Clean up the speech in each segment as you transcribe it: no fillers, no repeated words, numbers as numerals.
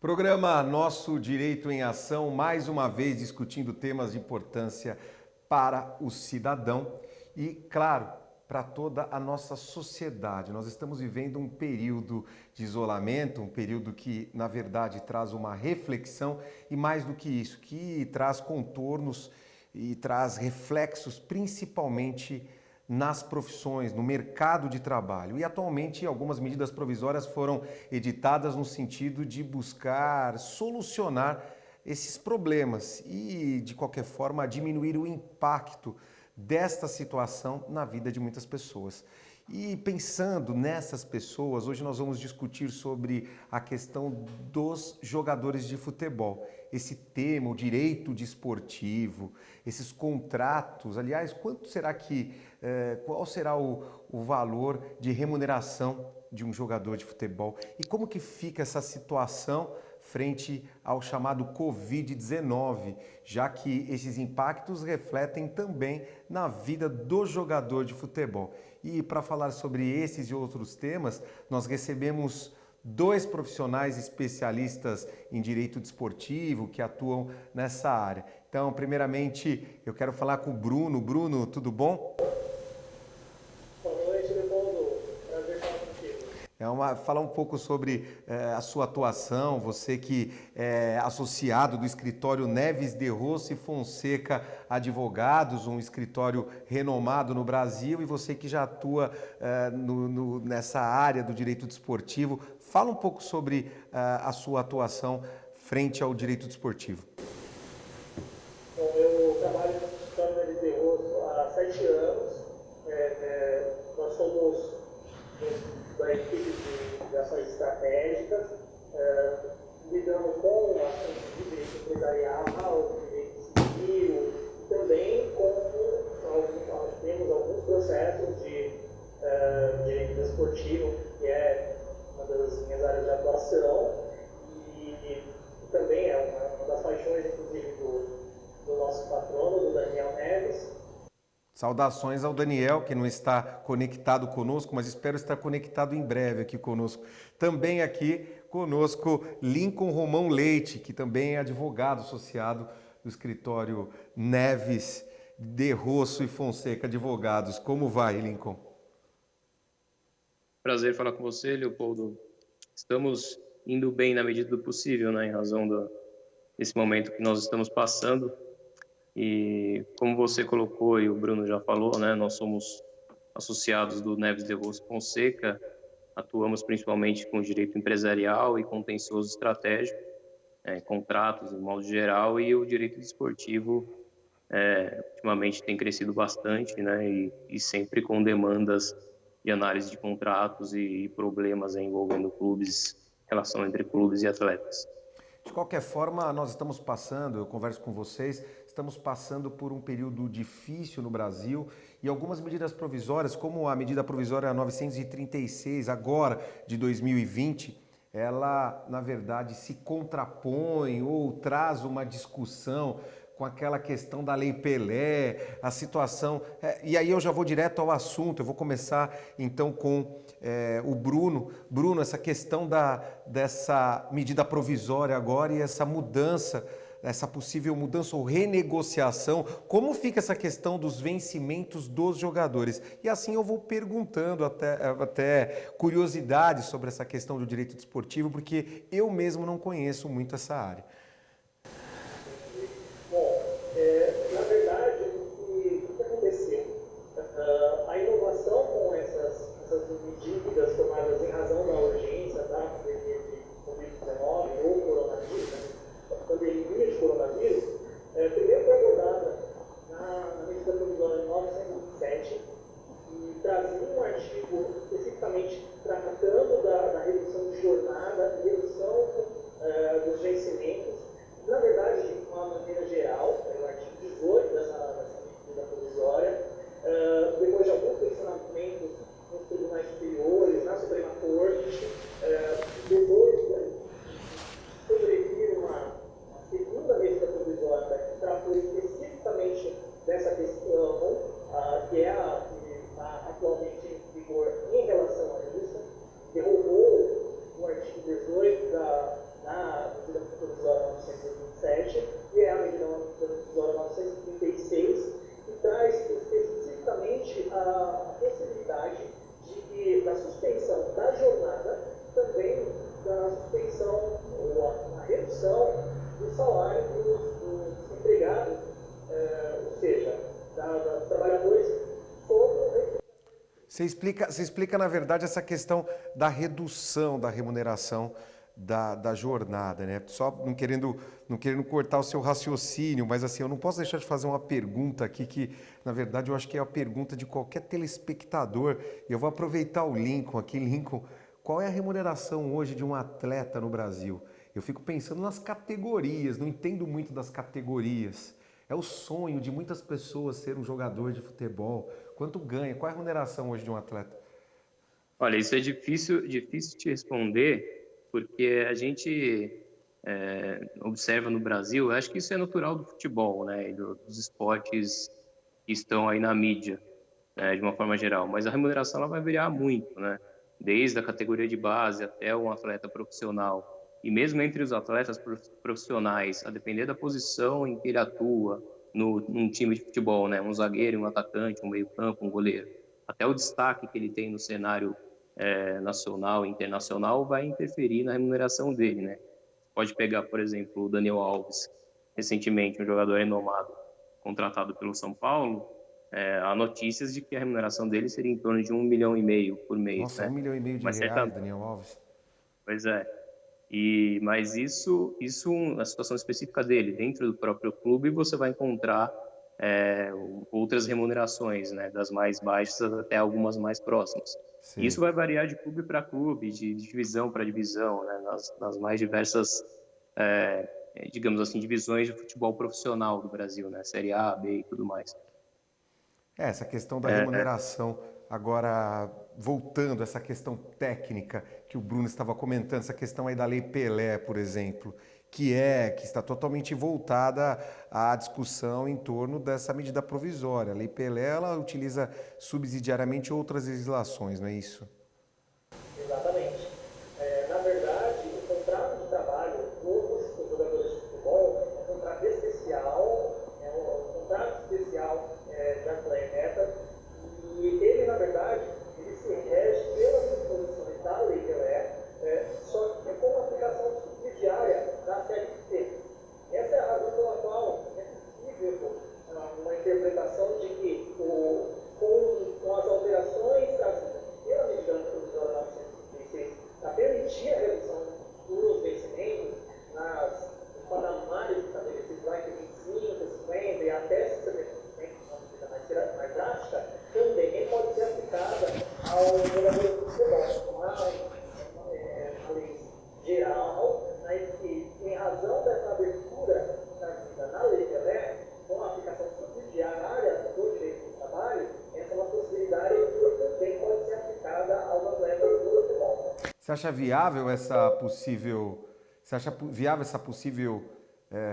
Programa Nosso Direito em Ação, mais uma vez discutindo temas de importância para o cidadão e, claro, para toda a nossa sociedade. Nós estamos vivendo um período de isolamento, um período que, na verdade, traz uma reflexão e, mais do que isso, que traz contornos e traz reflexos, principalmente nas profissões, no mercado de trabalho. E atualmente algumas medidas provisórias foram editadas no sentido de buscar solucionar esses problemas e, de qualquer forma, diminuir o impacto desta situação na vida de muitas pessoas. E pensando nessas pessoas, hoje nós vamos discutir sobre a questão dos jogadores de futebol. Esse tema, o direito desportivo, esses contratos, aliás, qual será o valor de remuneração de um jogador de futebol? E como que fica essa situação frente ao chamado Covid-19, já que esses impactos refletem também na vida do jogador de futebol. E para falar sobre esses e outros temas, nós recebemos dois profissionais especialistas em direito desportivo que atuam nessa área. Então, primeiramente, eu quero falar com o Bruno. Bruno, tudo bom? Falar um pouco sobre a sua atuação, você que é associado do escritório Neves de Rosso e Fonseca Advogados, um escritório renomado no Brasil, e você que já atua nessa área do direito desportivo. Fala um pouco sobre a sua atuação frente ao direito desportivo. Bom, eu trabalho no escritório Neves de Rosso há 7 anos. Nós somos da equipe de ações estratégicas, lidamos com ações de direito empresarial, direito civil, e também temos alguns processos de direito desportivo, que é uma das minhas áreas de atuação, e também é uma das paixões, inclusive, do nosso patrono, do Daniel Neves. Saudações ao Daniel, que não está conectado conosco, mas espero estar conectado em breve aqui conosco. Também aqui conosco Lincoln Romão Leite, que também é advogado associado do escritório Neves de Rosso e Fonseca Advogados. Como vai, Lincoln? Prazer falar com você, Leopoldo. Estamos indo bem na medida do possível, né, em razão desse momento que nós estamos passando. E como você colocou e o Bruno já falou, né, nós somos associados do Neves de Rosso Fonseca, atuamos principalmente com direito empresarial e contencioso estratégico, contratos em modo geral, e o direito desportivo ultimamente tem crescido bastante, né, e sempre com demandas de análise de contratos e problemas envolvendo clubes, relação entre clubes e atletas. De qualquer forma, nós estamos passando, eu converso com vocês, estamos passando por um período difícil no Brasil e algumas medidas provisórias, como a medida provisória 936, agora de 2020, ela, na verdade, se contrapõe ou traz uma discussão com aquela questão da Lei Pelé, a situação... E aí eu já vou direto ao assunto, eu vou começar então com o Bruno. Bruno, essa questão dessa medida provisória agora e essa mudança, essa possível mudança ou renegociação, como fica essa questão dos vencimentos dos jogadores? E assim eu vou perguntando até curiosidades sobre essa questão do direito desportivo, porque eu mesmo não conheço muito essa área. Na verdade, o que aconteceu? A inovação com essas medidas tomadas em razão da urgência da pandemia de Covid-19 ou coronavírus, pandemia de coronavírus, primeiro foi abordada na medida provisória 927 e trazia um artigo especificamente tratando da redução de jornada, redução dos vencimentos. Na verdade, de uma maneira geral, é o artigo 18 dessa medida provisória, depois de alguns questionamentos nos tribunais superiores, na Suprema Corte, depois sobrevir uma segunda medida provisória que tratou especificamente dessa questão, que é a que está atualmente em vigor em relação à redução Você explica, na verdade, essa questão da redução da remuneração da jornada, né? Só não querendo cortar o seu raciocínio, mas assim, eu não posso deixar de fazer uma pergunta aqui que, na verdade, eu acho que é a pergunta de qualquer telespectador. E eu vou aproveitar o Lincoln aqui. Lincoln, qual é a remuneração hoje de um atleta no Brasil? Eu fico pensando nas categorias, não entendo muito das categorias. É o sonho de muitas pessoas ser um jogador de futebol. Quanto ganha? Qual é a remuneração hoje de um atleta? Olha, isso é difícil te responder, porque a gente observa no Brasil, eu acho que isso é natural do futebol, né, e dos esportes que estão aí na mídia, né, de uma forma geral, mas a remuneração ela vai variar muito, né, desde a categoria de base até um atleta profissional, e mesmo entre os atletas profissionais, a depender da posição em que ele atua num time de futebol, né, um zagueiro, um atacante, um meio-campo, um goleiro, até o destaque que ele tem no cenário nacional e internacional vai interferir na remuneração dele, né? Pode pegar, por exemplo, o Daniel Alves, recentemente um jogador renomado contratado pelo São Paulo, há notícias de que a remuneração dele seria em torno de 1,5 milhão por mês, Nossa, né? 1,5 milhão de Mas reais, certamente, Daniel Alves. pois é. Mas isso a situação específica dele, dentro do próprio clube, você vai encontrar outras remunerações, né, das mais baixas até algumas mais próximas. Sei. Isso vai variar de clube para clube, de divisão para divisão, né, nas mais diversas, digamos assim, divisões de futebol profissional do Brasil, né, Série A, B e tudo mais. Essa questão da remuneração, agora voltando a essa questão técnica que o Bruno estava comentando, essa questão aí da Lei Pelé, por exemplo, que está totalmente voltada à discussão em torno dessa medida provisória. A Lei Pelé, ela utiliza subsidiariamente outras legislações, não é isso? Exatamente. Na verdade, o contrato de trabalho dos jogadores de futebol é um contrato especial, é um contrato especial de atleta, e ele, na verdade, ele se rege pelas disposições da Lei Pelé, só que com uma aplicação subsidiária da CLT. Essa é a razão pela qual é possível uma interpretação de que com as alterações trazidas pela medida provisória 936 para permitir a redução dos vencimentos nos patamares estabelecidos lá entre 25, 50 e até 60%, uma medida mais drástica, também pode ser aplicada ao jogador de futebol. Uma lei geral, mas que, em razão dessa abertura trazida na Lei Pelé, com a aplicação subsidiária do direito do trabalho, essa é uma possibilidade que também pode ser aplicada aos atletas do futebol. Você acha viável essa possível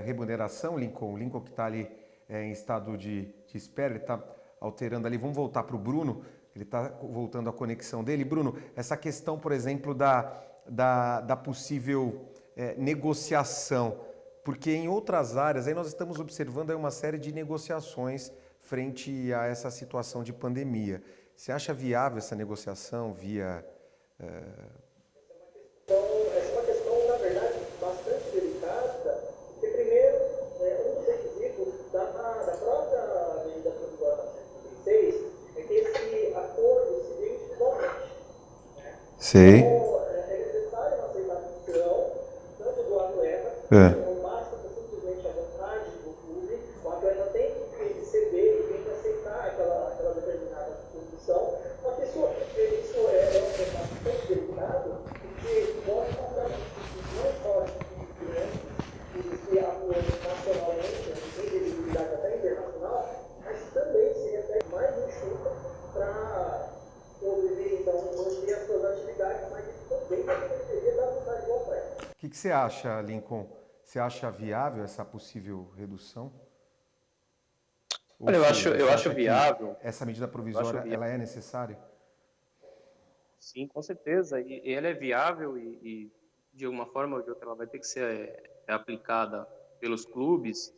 remuneração, Lincoln? O Lincoln que está ali em estado de espera, ele está alterando ali. Vamos voltar para o Bruno, ele está voltando a conexão dele. Bruno, essa questão, por exemplo, da possível negociação, porque em outras áreas aí nós estamos observando aí uma série de negociações frente a essa situação de pandemia. Você acha viável essa negociação via... Então, essa é uma questão, na verdade, bastante delicada, porque, primeiro, um dos requisitos da própria medida provisória 936 é que esse acordo se dê individualmente. Né? Sei. Então, é necessário uma aceitação, tanto do atleta, não basta simplesmente a vontade do clube, o atleta tem que ceder e tem que aceitar aquela determinada condição, mas isso é um processo tão delicado que pode passar não só de grandes que atuam nacionalmente, em visibilidade até internacional, mas também se refere mais enxuta para poder, então, manter as suas atividades, mas isso também deveria dar vontade do atleta. O que você acha, Lincoln? Você acha viável essa possível redução? Ou Olha, seja, eu você acho acha que viável. essa medida Eu acho provisória viável. ela é necessária? Sim, com certeza. E ela é viável e de uma forma ou de outra ela vai ter que ser aplicada pelos clubes,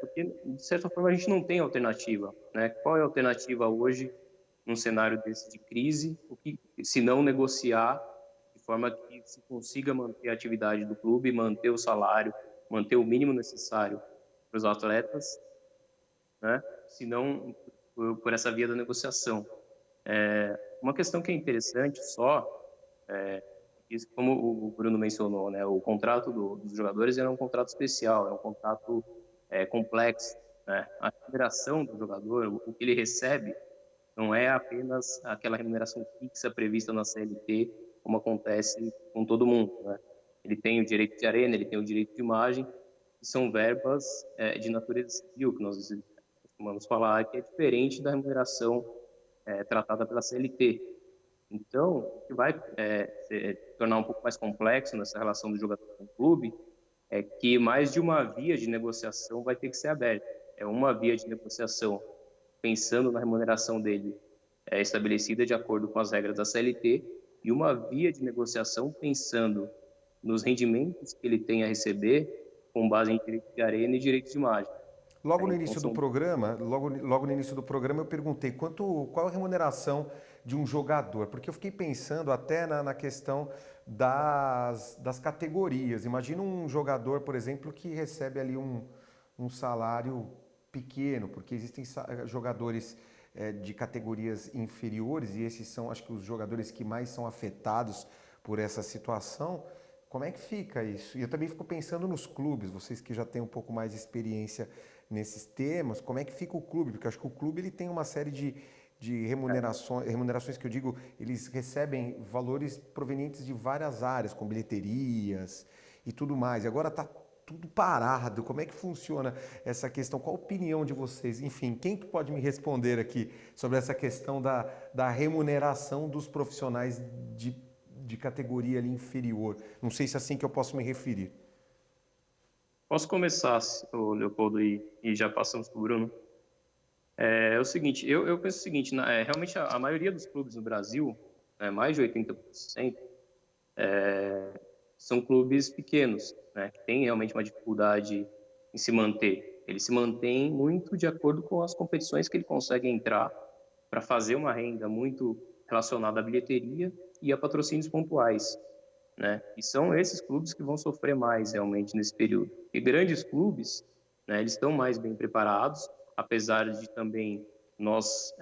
porque de certa forma a gente não tem alternativa, né? Qual é a alternativa hoje num cenário desse de crise? Se não negociar de forma que se consiga manter a atividade do clube, manter o salário, manter o mínimo necessário para os atletas, né? Se não por essa via da negociação. Uma questão que é interessante isso, como o Bruno mencionou, né, o contrato dos jogadores é um contrato especial, é um contrato complexo, né? A remuneração do jogador, o que ele recebe, não é apenas aquela remuneração fixa prevista na CLT, como acontece com todo mundo, né? Ele tem o direito de arena, ele tem o direito de imagem, que são verbas de natureza civil, que nós costumamos falar, que é diferente da remuneração tratada pela CLT. Então, o que vai tornar um pouco mais complexo nessa relação do jogador com o clube é que mais de uma via de negociação vai ter que ser aberta. É uma via de negociação pensando na remuneração dele estabelecida de acordo com as regras da CLT e uma via de negociação pensando nos rendimentos que ele tem a receber com base em direito de arena e direito de imagem. Logo no Então, início do programa, logo no início do programa eu perguntei qual a remuneração de um jogador, porque eu fiquei pensando até na questão das categorias. Imagina um jogador, por exemplo, que recebe ali um salário pequeno, porque existem jogadores de categorias inferiores e esses são, acho que, os jogadores que mais são afetados por essa situação. Como é que fica isso? E eu também fico pensando nos clubes, vocês que já têm um pouco mais de experiência nesses temas, como é que fica o clube? Porque eu acho que o clube ele tem uma série de remunerações que eu digo, eles recebem valores provenientes de várias áreas, com bilheterias e tudo mais. E agora está tudo parado. Como é que funciona essa questão? Qual a opinião de vocês? Enfim, quem pode me responder aqui sobre essa questão da remuneração dos profissionais de categoria ali inferior? Não sei se é assim que eu posso me referir. Posso começar, Leopoldo, e já passamos para o Bruno? É o seguinte, eu penso o seguinte, realmente a maioria dos clubes no Brasil, mais de 80%, são clubes pequenos, né, que têm realmente uma dificuldade em se manter. Eles se mantêm muito de acordo com as competições que ele consegue entrar para fazer uma renda muito relacionada à bilheteria e a patrocínios pontuais, né? E são esses clubes que vão sofrer mais realmente nesse período. E grandes clubes, né, eles estão mais bem preparados, apesar de também nós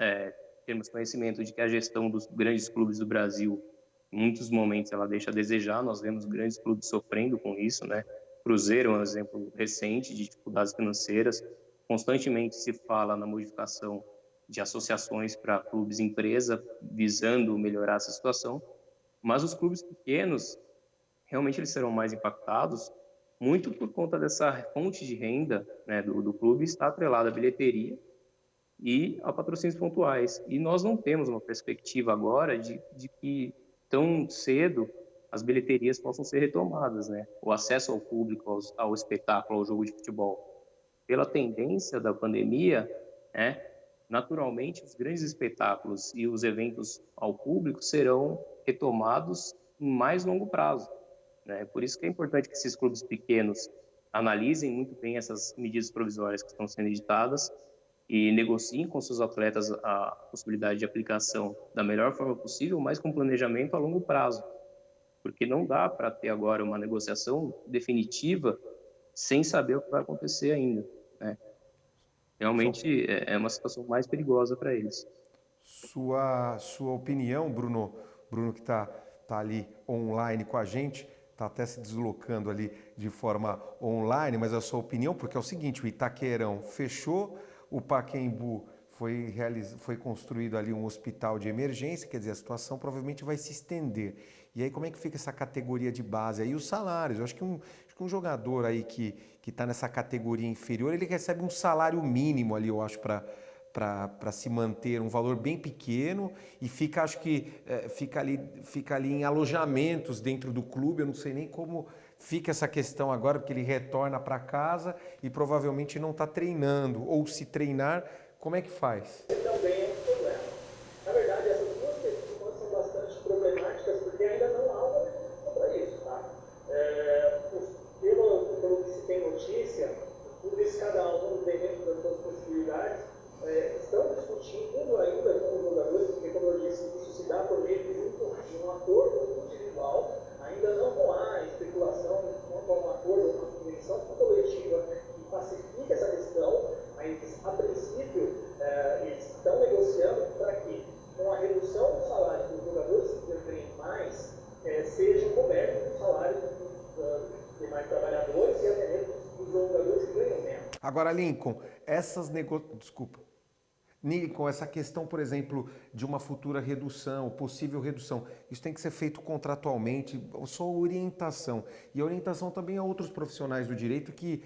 termos conhecimento de que a gestão dos grandes clubes do Brasil, em muitos momentos, ela deixa a desejar. Nós vemos grandes clubes sofrendo com isso, né? Cruzeiro é um exemplo recente de dificuldades financeiras. Constantemente se fala na modificação de associações para clubes empresa, visando melhorar essa situação. Mas os clubes pequenos, realmente eles serão mais impactados, muito por conta dessa fonte de renda, né, do clube estar atrelada à bilheteria e a patrocínios pontuais. E nós não temos uma perspectiva agora de que tão cedo as bilheterias possam ser retomadas, né? O acesso ao público, ao espetáculo, ao jogo de futebol. Pela tendência da pandemia, né, naturalmente os grandes espetáculos e os eventos ao público serão retomados em mais longo prazo, né? Por isso que é importante que esses clubes pequenos analisem muito bem essas medidas provisórias que estão sendo editadas e negociem com seus atletas a possibilidade de aplicação da melhor forma possível, mas com planejamento a longo prazo, porque não dá para ter agora uma negociação definitiva sem saber o que vai acontecer ainda, né? Realmente é uma situação mais perigosa para eles. Sua opinião, Bruno que tá ali online com a gente, está até se deslocando ali de forma online, mas a sua opinião, porque é o seguinte, o Itaquerão fechou, o Pacaembu foi construído ali um hospital de emergência, quer dizer, a situação provavelmente vai se estender. E aí como é que fica essa categoria de base aí? Os salários, eu acho que um jogador aí que está nessa categoria inferior, ele recebe um salário mínimo ali, eu acho, para se manter, um valor bem pequeno, e fica, acho que fica ali em alojamentos dentro do clube. Eu não sei nem como fica essa questão agora, porque ele retorna para casa e provavelmente não está treinando, ou se treinar, como é que faz? Também é um problema. Na verdade, essas duas questões são bastante problemáticas porque ainda não há uma definição para isso, tá? Pelo que se tem notícia, os clubes, cada um dentro das suas possibilidades, estão discutindo ainda com os jogadores, porque, como eu disse, isso se dá por meio de um acordo individual. Ainda não há especulação, não há um acordo, uma convenção coletiva que pacifique essa questão, mas, a princípio, eles Agora, Lincoln, desculpa. Lincoln, essa questão, por exemplo, de uma futura redução, possível redução, isso tem que ser feito contratualmente, só orientação. E a orientação também a outros profissionais do direito que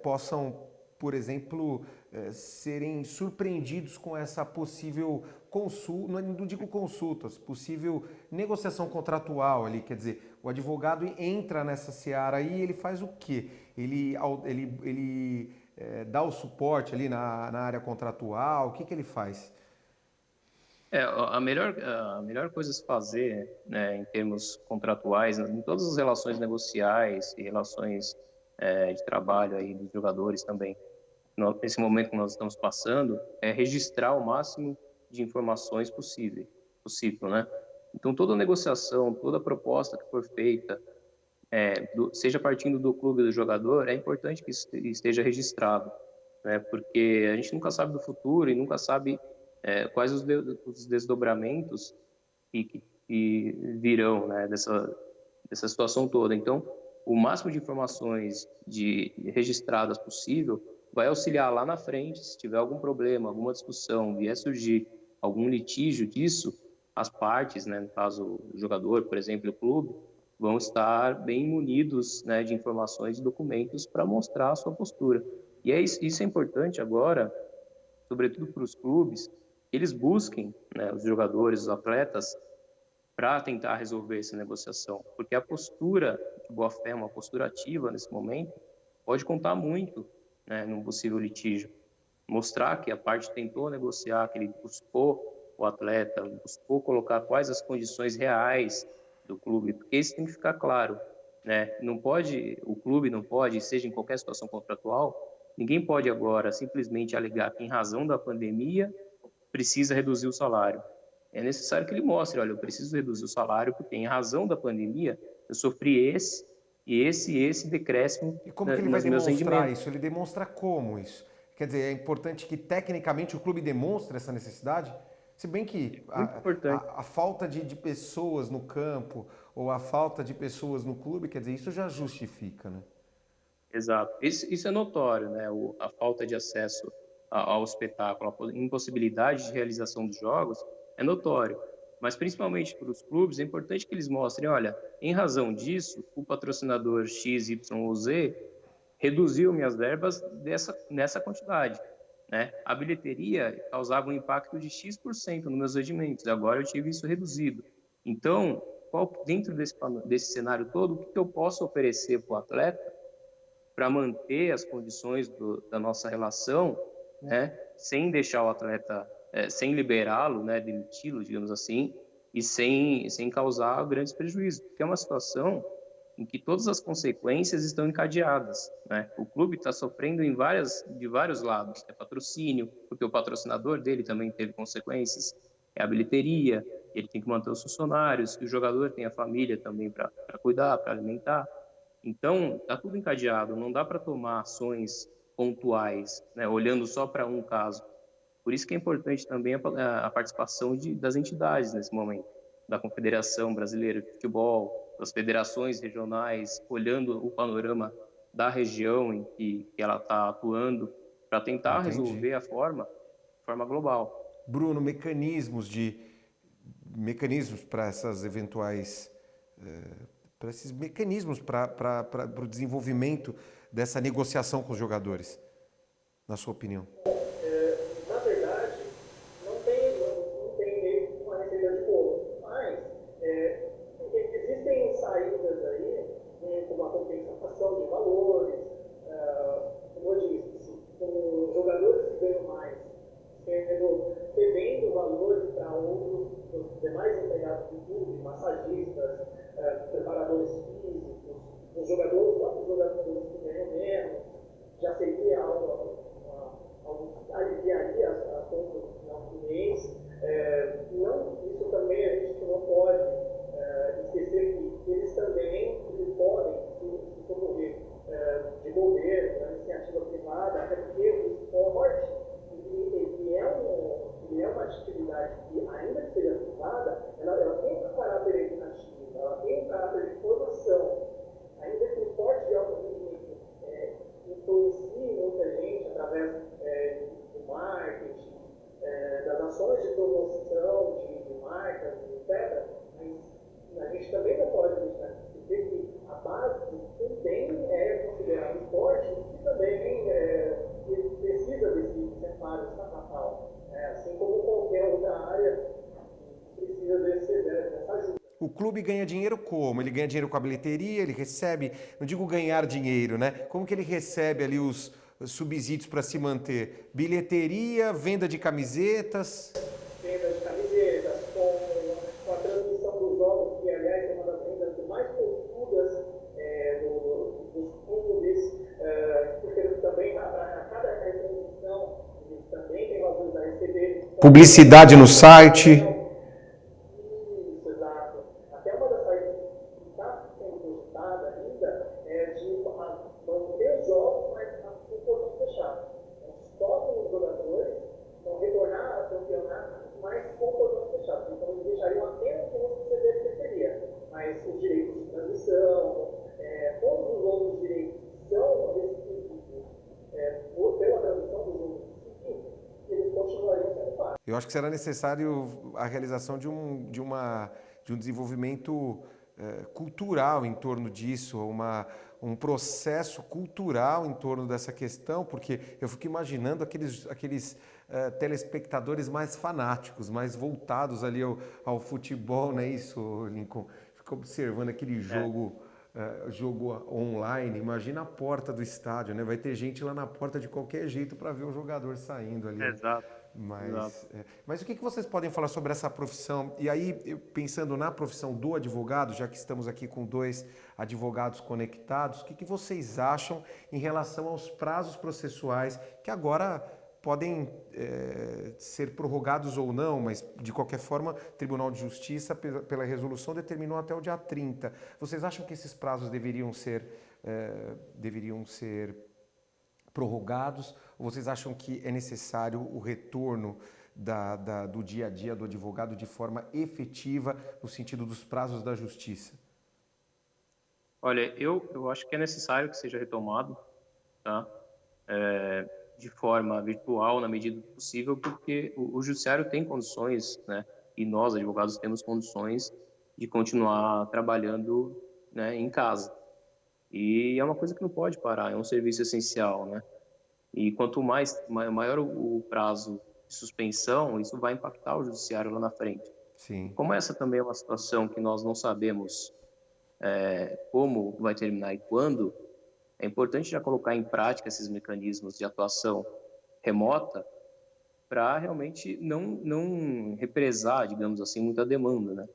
possam, por exemplo, serem surpreendidos com essa possível consulta, não digo consultas, possível negociação contratual ali, quer dizer, o advogado entra nessa seara aí e ele faz o quê? Ele dá o suporte ali na área contratual, o que ele faz? A melhor coisa a se fazer, né, em termos contratuais, em todas as relações negociais e relações de trabalho aí dos jogadores também, nesse momento que nós estamos passando, é registrar o máximo de informações possível, né? Então, toda negociação, toda proposta que for feita, seja partindo do clube do jogador, é importante que esteja registrado, né? Porque a gente nunca sabe do futuro e nunca sabe quais os desdobramentos que virão, né, dessa situação toda. Então, o máximo de informações registradas possível vai auxiliar lá na frente, se tiver algum problema, alguma discussão, vier surgir algum litígio disso, as partes, né, no caso o jogador, por exemplo, o clube, vão estar bem munidos, né, de informações e documentos para mostrar a sua postura. E isso é importante agora, sobretudo para os clubes, que eles busquem, né, os jogadores, os atletas, para tentar resolver essa negociação, porque a postura de boa-fé, uma postura ativa nesse momento, pode contar muito, né, num possível litígio. Mostrar que a parte tentou negociar, que ele buscou o atleta, buscou colocar quais as condições reais do clube, porque isso tem que ficar claro, né? Não pode, o clube não pode, seja em qualquer situação contratual, ninguém pode agora simplesmente alegar que em razão da pandemia precisa reduzir o salário. É necessário que ele mostre, olha, eu preciso reduzir o salário porque em razão da pandemia eu sofri esse decréscimo E como que ele vai nos meus demonstrar rendimentos. isso? Ele demonstra como isso? Quer dizer, é importante que tecnicamente o clube demonstre essa necessidade? Se bem que Muito importante. a falta de pessoas no campo ou a falta de pessoas no clube, quer dizer, isso já justifica, né? Exato. Isso é notório, né? A falta de acesso ao espetáculo, a impossibilidade de realização dos jogos é notório. Mas, principalmente para os clubes, é importante que eles mostrem, olha, em razão disso, o patrocinador X, Y ou Z reduziu minhas verbas nessa quantidade, né? A bilheteria causava um impacto de X% nos meus rendimentos, agora eu tive isso reduzido. Então, dentro desse cenário todo, o que eu posso oferecer para o atleta para manter as condições da nossa relação, né, sem deixar o atleta, sem liberá-lo, né, demiti-lo, digamos assim, e sem causar grandes prejuízos, porque é uma situação em que todas as consequências estão encadeadas, né? O clube está sofrendo de vários lados, é patrocínio, porque o patrocinador dele também teve consequências, é a bilheteria, ele tem que manter os funcionários, e o jogador tem a família também para cuidar, para alimentar. Então, está tudo encadeado, não dá para tomar ações pontuais, né, olhando só para um caso. Por isso que é importante também a participação das entidades nesse momento, da Confederação Brasileira de Futebol, das federações regionais, olhando o panorama da região em que ela está atuando, para tentar Entendi. resolver de forma global. Bruno, mecanismos para essas eventuais para esses mecanismos para o desenvolvimento dessa negociação com os jogadores, na sua opinião? Na verdade, não tem meio que uma receita de bolo, mas existem saídas aí, como a compensação de valores, como eu disse, com jogadores que ganham mais, cedendo valores para outros, os demais empregados do clube, massagistas, preparadores físicos, os próprios jogadores que ganham menos, já seria algo que aliviaria a conta do final do mês. Isso também a gente não pode esquecer que eles também podem se socorrer de governo, da iniciativa privada, até porque o esporte ele é uma atividade que, ainda que seja privada, ela tem um caráter educativo, ela tem um caráter de formação. Ainda que o esporte de alto rendimento influencie muita gente, questões de promoção, de marcas, etc., mas a gente também não pode deixar de esquecer que a base também é considerado esporte e também precisa desse separo estatal, assim como qualquer outra área precisa dessa ajuda. O clube ganha dinheiro como? Ele ganha dinheiro com a bilheteria, ele recebe, não digo ganhar dinheiro, né? Como que ele recebe ali os subsídios para se manter? Bilheteria, venda de camisetas? Venda de camisetas, com a transmissão dos jogos, que aliás é uma das vendas mais profundas dos clubes, porque também a cada transmissão eles também têm valores a receber. Publicidade no site. Eu acho que será necessário a realização de um desenvolvimento cultural em torno disso, um processo cultural em torno dessa questão, porque eu fico imaginando aqueles telespectadores mais fanáticos, mais voltados ali ao futebol, não é isso, Lincoln? Fico observando aquele jogo online, imagina a porta do estádio, né? Vai ter gente lá na porta de qualquer jeito para ver o jogador saindo ali. Exato. Mas o que vocês podem falar sobre essa profissão? E aí, pensando na profissão do advogado, já que estamos aqui com 2 advogados conectados, o que vocês acham em relação aos prazos processuais que agora podem ser prorrogados ou não, mas de qualquer forma, o Tribunal de Justiça, pela resolução, determinou até o dia 30. Vocês acham que esses prazos deveriam ser prorrogados, ou vocês acham que é necessário o retorno do dia a dia do advogado de forma efetiva no sentido dos prazos da justiça? Olha, eu acho que é necessário que seja retomado, tá? De forma virtual, na medida do possível, porque o judiciário tem condições, né? E nós, advogados, temos condições de continuar trabalhando, né, em casa. E é uma coisa que não pode parar, é um serviço essencial, né? E quanto maior o prazo de suspensão, isso vai impactar o judiciário lá na frente. Sim. Como essa também é uma situação que nós não sabemos como vai terminar e quando, é importante já colocar em prática esses mecanismos de atuação remota para realmente não represar, digamos assim, muita demanda, né?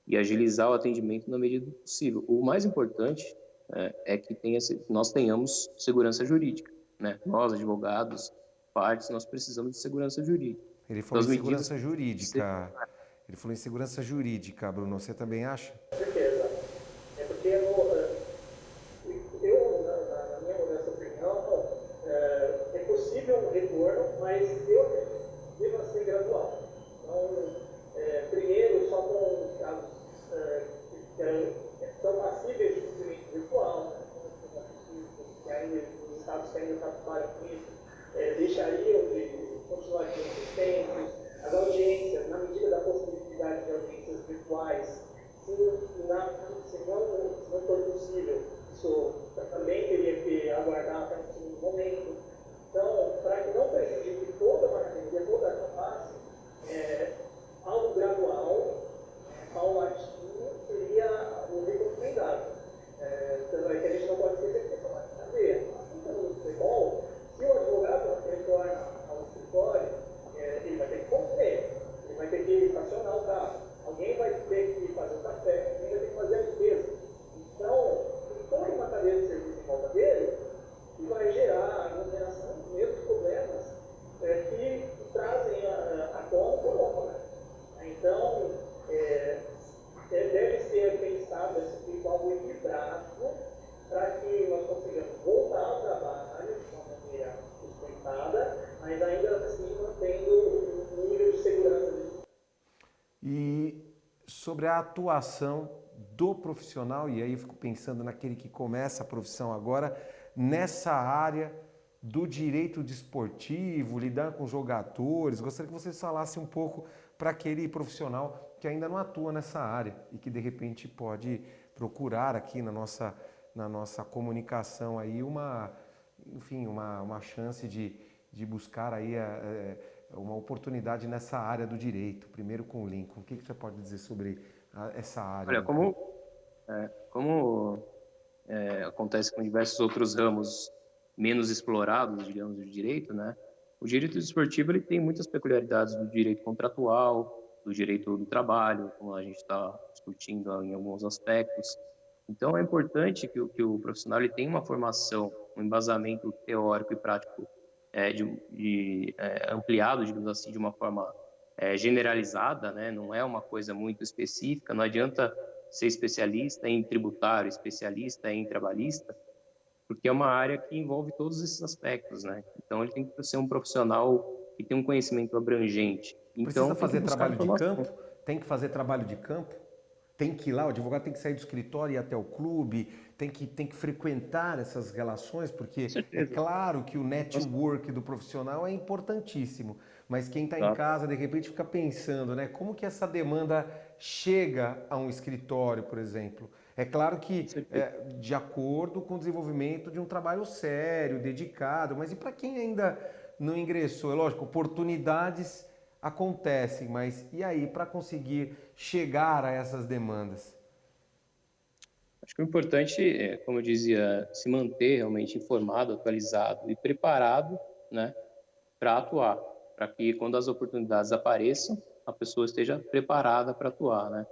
E agilizar o atendimento na medida do possível. O mais importante é que nós tenhamos segurança jurídica, né? Nós, advogados, partes, nós precisamos de segurança jurídica. Ele falou em segurança jurídica. Ele falou em segurança jurídica, Bruno. Você também acha? Com certeza. É porque na minha modesta opinião, é possível um retorno, mas eu deva ser gradual. Então, primeiro, só com os casos que são passíveis de cumprimento virtual, né? Que ainda os estados que ainda trabalham com isso, deixariam de continuar existentes, as audiências, na medida da possibilidade de audiências virtuais, se não for possível, isso também teria que aguardar até um segundo momento. Então, para que não prejudique toda a matéria, toda a classe, algo gradual, paulatino, seria o recomendado. Tanto é que a gente não pode esquecer que isso é uma cadeia. Assim como no futebol, se o advogado retorna ao escritório, ele vai ter que comer, ele vai ter que estacionar o carro, alguém vai ter que fazer o café, alguém vai ter que fazer a limpeza. Então, toda uma cadeia de serviço em volta dele, que vai gerar aglomeração dos mesmos problemas que trazem a tona por hora. Então, deve ser pensado esse algo equilibrado para que nós consigamos voltar ao trabalho de uma maneira sustentada, mas ainda assim mantendo um nível de segurança. E sobre a atuação do profissional, e aí eu fico pensando naquele que começa a profissão agora, nessa área do direito desportivo, lidar com jogadores. Gostaria que vocês falassem um pouco para aquele profissional que ainda não atua nessa área e que de repente pode procurar aqui na nossa comunicação aí uma chance de buscar aí uma oportunidade nessa área do direito. Primeiro com o Lincoln. O que você pode dizer sobre essa área? Olha, como acontece com diversos outros ramos menos explorados, digamos, do direito, né? O direito desportivo ele tem muitas peculiaridades do direito contratual, do direito do trabalho, como a gente está discutindo em alguns aspectos. Então, é importante que o profissional ele tenha uma formação, um embasamento teórico e prático ampliado, digamos assim, de uma forma generalizada, né? Não é uma coisa muito específica. Não adianta ser especialista em tributário, especialista em trabalhista, porque é uma área que envolve todos esses aspectos, né? Então, ele tem que ser um profissional que tem um conhecimento abrangente. Então, Precisa tem que fazer buscar trabalho de informação. campo? Tem que fazer trabalho de campo? Tem que ir lá, o advogado tem que sair do escritório e ir até o clube, tem que frequentar essas relações, porque Com é certeza. claro que o network do profissional é importantíssimo, mas quem está em Tá? casa, de repente, fica pensando, né, como que essa demanda chega a um escritório, por exemplo. É claro Com que certeza. de acordo com o desenvolvimento de um trabalho sério, dedicado, mas e para quem ainda não ingressou? É lógico, oportunidades acontecem, mas e aí para conseguir chegar a essas demandas? Acho que o importante é, como eu dizia, se manter realmente informado, atualizado e preparado, né, para atuar, para que quando as oportunidades apareçam, a pessoa esteja preparada para atuar, né?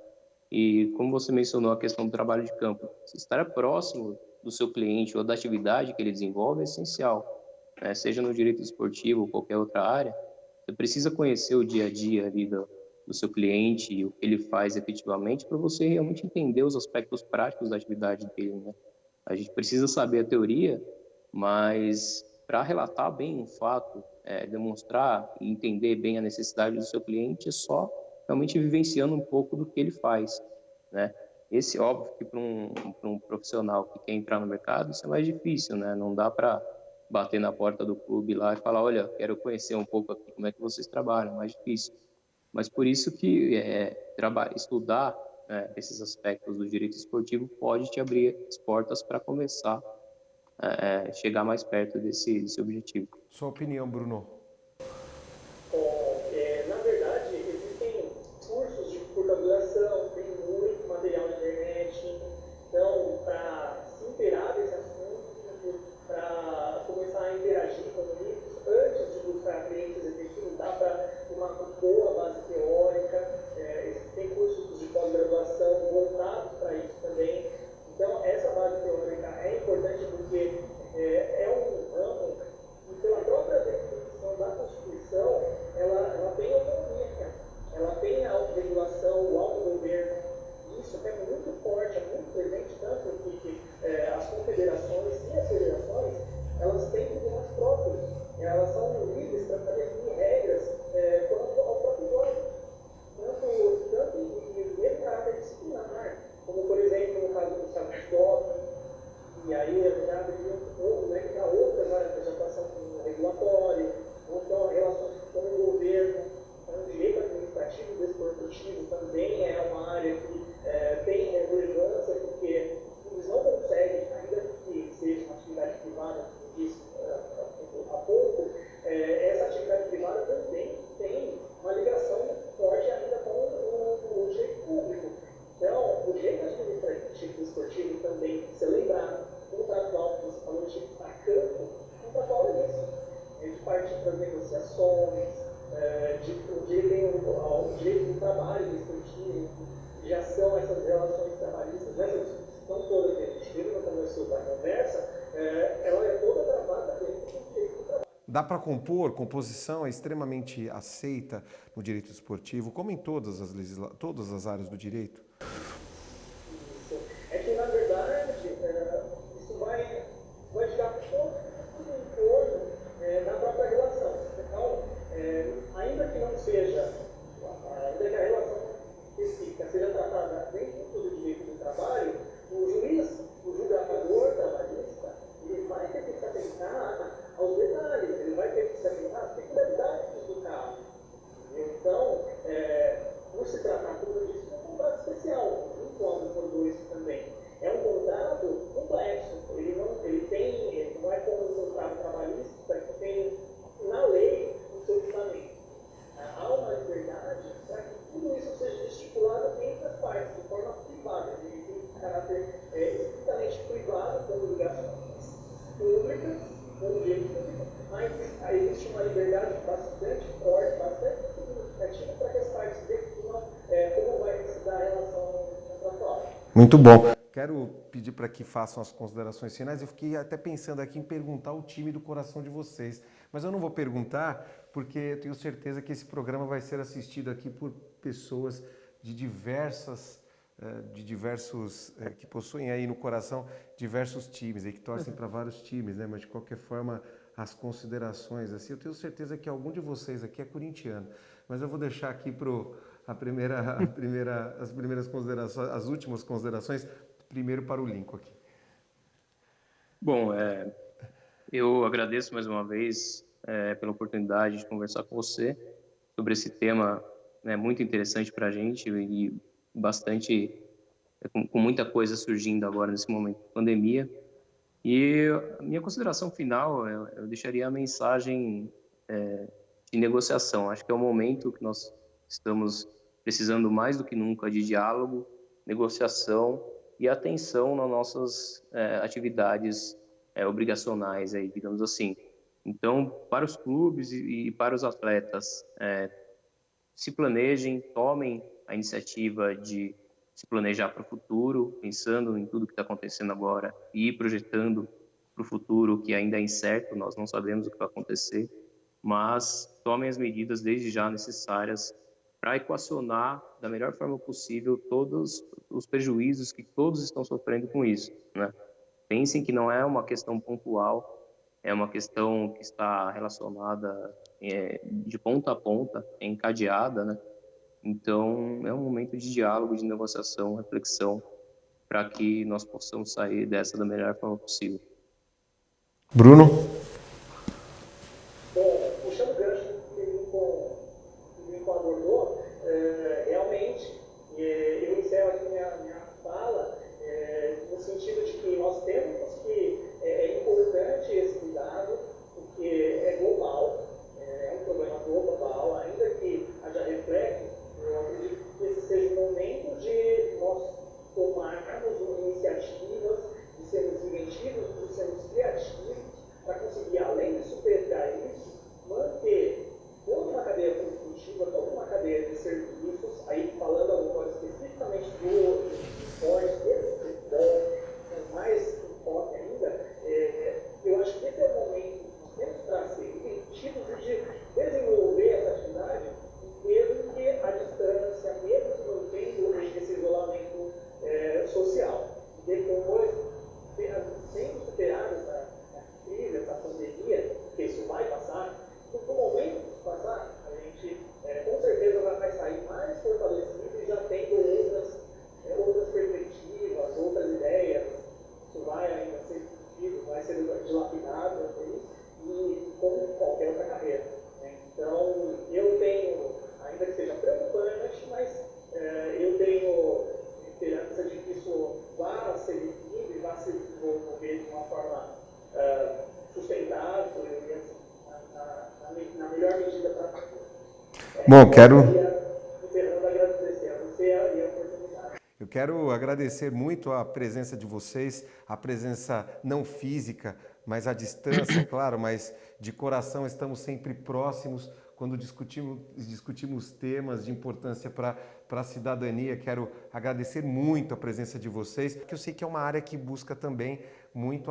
E como você mencionou a questão do trabalho de campo, estar próximo do seu cliente ou da atividade que ele desenvolve é essencial, né? Seja no direito esportivo ou qualquer outra área, você precisa conhecer o dia a dia ali do seu cliente e o que ele faz efetivamente para você realmente entender os aspectos práticos da atividade dele, né? A gente precisa saber a teoria, mas para relatar bem um fato, demonstrar e entender bem a necessidade do seu cliente, é só realmente vivenciando um pouco do que ele faz, né? Esse, óbvio, que para um profissional que quer entrar no mercado, isso é mais difícil, né? Não dá para bater na porta do clube lá e falar, olha, quero conhecer um pouco aqui como é que vocês trabalham, é mais difícil. Mas por isso que estudar, né, esses aspectos do direito esportivo pode te abrir as portas para começar chegar mais perto desse objetivo. Sua opinião, Bruno? Bom, na verdade, existem cursos de curta duração, tem muito material na internet. Então, para se inteirar desse assunto, para começar a interagir com eles, antes de buscar clientes efetivos, dá para ter uma boa base teórica. Tem cursos de pós-graduação voltados para isso também. Então, essa base teórica é importante porque é um ramo que, pela própria definição da Constituição, ela tem autonomia, ela tem a autorregulação, o autogoverno. Isso é muito forte, é muito presente, tanto que as confederações e as federações, elas têm tribunas próprios, elas são livres para definir regras quanto ao próprio órgão, tanto em mesmo caráter disciplinar, como por exemplo no caso do estado de doping, e aí já abriu para outras áreas de atuação como regulatório, ou então relações com o governo. Então, o direito administrativo desportivo também é uma área que tem relevância, porque eles não conseguem, ainda que seja uma atividade privada, como disse há pouco, essa atividade privada também tem uma ligação forte ainda com o direito público. Então, o direito administrativo desportivo também tem que ser lembrado. O contratual que você falou de ir para campo, o contratual é isso. De partir para as negociações, o direito do trabalho desportivo, já são essas relações trabalhistas, essa discussão toda que a gente viu no começo da conversa, ela é toda travada dentro do direito do trabalho. Dá para compor, composição é extremamente aceita no direito esportivo, como em todas as áreas do direito? Isso. É que, na verdade, isso vai ficar todo em torno da própria relação. Então, ainda que não seja, ainda que a relação específica seja tratada dentro do direito do trabalho, o juiz, o julgador trabalhista, ele vai ter que se atentar aos detalhes bastante forte, bastante significativo para que as partes definam como vai se dar a relação contratual. Muito bom. Quero pedir para que façam as considerações finais. Eu fiquei até pensando aqui em perguntar o time do coração de vocês, mas eu não vou perguntar porque eu tenho certeza que esse programa vai ser assistido aqui por pessoas de diversos, que possuem aí no coração diversos times, aí que torcem para vários times, né? Mas de qualquer forma, as considerações, assim, eu tenho certeza que algum de vocês aqui é corintiano, mas eu vou deixar aqui as primeiras considerações, as últimas considerações, primeiro para o Lincoln aqui. Bom, eu agradeço mais uma vez pela oportunidade de conversar com você sobre esse tema, né, muito interessante para a gente e bastante, com muita coisa surgindo agora nesse momento de pandemia. E a minha consideração final, eu deixaria a mensagem de negociação. Acho que é o momento que nós estamos precisando mais do que nunca de diálogo, negociação e atenção nas nossas atividades obrigacionais, aí, digamos assim. Então, para os clubes e para os atletas, se planejem, tomem a iniciativa de se planejar para o futuro, pensando em tudo que está acontecendo agora e projetando para o futuro, que ainda é incerto, nós não sabemos o que vai acontecer, mas tomem as medidas desde já necessárias para equacionar da melhor forma possível todos os prejuízos que todos estão sofrendo com isso, né? Pensem que não é uma questão pontual, é uma questão que está relacionada de ponta a ponta, encadeada, né? Então, é um momento de diálogo, de negociação, reflexão, para que nós possamos sair dessa da melhor forma possível. Bruno? Bom, puxando o gancho que o Lincoln abordou, realmente, eu encerro aqui minha fala no sentido de que nós temos que é importante esse cuidado, porque é global, é um problema global, ainda que haja reflexo, eu acredito que esse seja o momento de nós tomarmos iniciativas, de sermos inventivos, de sermos criativos, para conseguir, além de superar isso, manter toda uma cadeia produtiva, toda uma cadeia de serviços, aí falando agora especificamente do esporte, desse futebol, com mais enfoque ainda, eu acho que esse é o momento que temos para ser inventivos e de desenvolver essa atividade, mesmo que a distância, mesmo que não tendo esse isolamento social. Depois, sendo superado essa crise, essa pandemia, que isso vai passar, no momento de passar, a gente com certeza vai sair mais fortalecido e já tendo outras perspectivas, outras ideias. Isso vai ainda ser discutido, vai ser dilapidado, e como qualquer outra carreira. Então, eu tenho, ainda que seja preocupante, mas eu tenho esperança de que isso vá ser vivido e vá se desenvolver de uma forma sustentável e assim, na melhor medida para todos. Bom, Eu quero agradecer muito a presença de vocês, a presença não física, mas à distância, claro, mas de coração estamos sempre próximos quando discutimos temas de importância para a cidadania. Quero agradecer muito a presença de vocês, porque eu sei que é uma área que busca também muito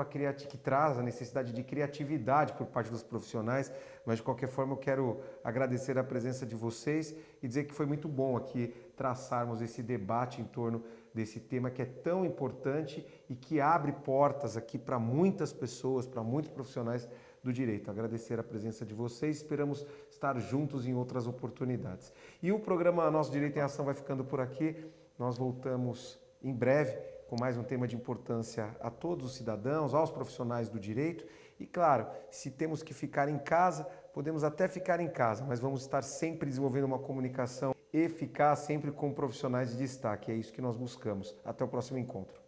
que traz a necessidade de criatividade por parte dos profissionais, mas de qualquer forma eu quero agradecer a presença de vocês e dizer que foi muito bom aqui traçarmos esse debate em torno desse tema que é tão importante e que abre portas aqui para muitas pessoas, para muitos profissionais do direito. Agradecer a presença de vocês, esperamos estar juntos em outras oportunidades. E o programa Nosso Direito em Ação vai ficando por aqui, nós voltamos em breve com mais um tema de importância a todos os cidadãos, aos profissionais do direito e, claro, se temos que ficar em casa, podemos até ficar em casa, mas vamos estar sempre desenvolvendo uma comunicação eficaz, sempre com profissionais de destaque. É isso que nós buscamos. Até o próximo encontro.